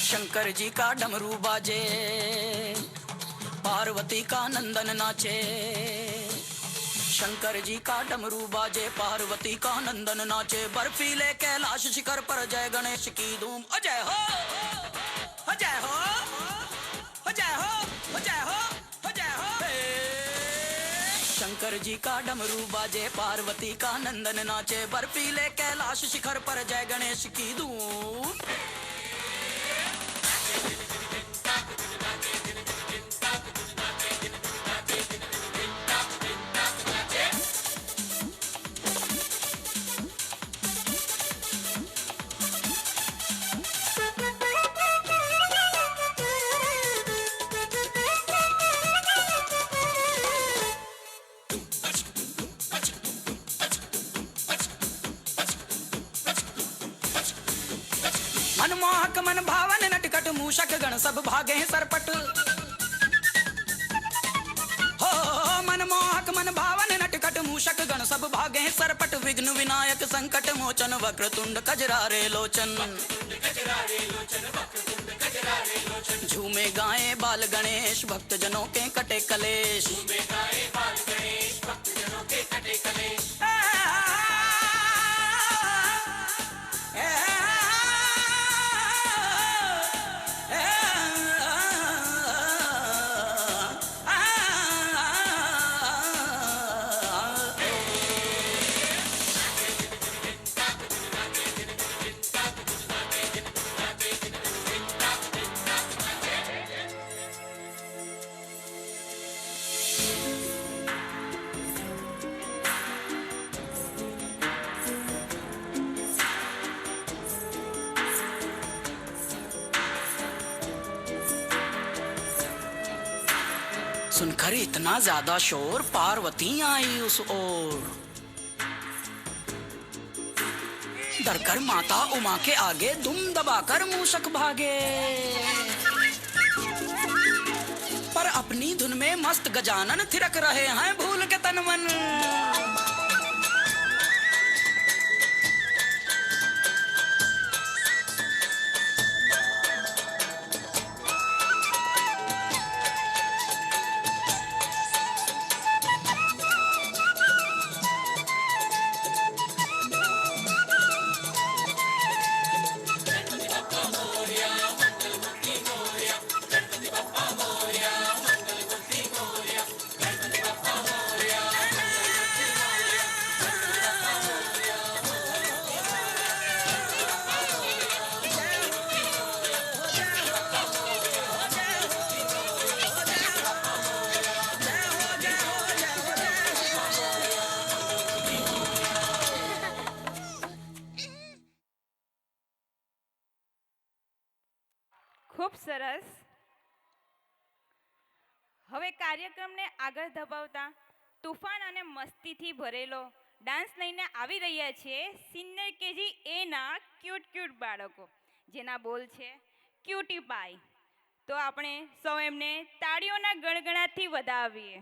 शंकर जी का डमरू बाजे, पार्वती का नंदन नाचे। शंकर जी का डमरू बाजे, पार्वती का नंदन नाचे। बर्फीले कैलाश शिखर पर जय गणेश की धूम। अजय हो, अजय हो, अजय हो, अजय हो, अजय हो। शंकर जी का डमरू बाजे, पार्वती का नंदन नाचे। बर्फीले कैलाश शिखर पर जय गणेश की धूम। मनमोहक मन भावन नटखट मूषक गण सब भागे सरपट। हो मनमोहक मन भावन नटखट मूषक गण सब भागे सरपट। विघ्न विनायक संकट मोचन वक्रतुंड कजरारे लोचन। झूमे गाए बाल गणेश भक्त जनों के कटे कलेश। सुनकर इतना ज्यादा शोर, पार्वती आई उस ओर। डरकर माता उमा के आगे दुम दबाकर मूषक भागे। पर अपनी धुन में मस्त गजानन थिरक रहे हैं भूल के तन मन। ખૂબ સરસ. હવે કાર્યક્રમને આગળ ધપાવતા તુફાન અને મસ્તીથી ભરેલો ડાન્સ લઈને આવી રહ્યા છે સિનિયર કેજી એના ક્યુટ બાળકો, જેના બોલ છે ક્યુટી પાઈ. તો આપણે સૌ એમને તાળીઓના ગણગણાટથી વધાવીએ.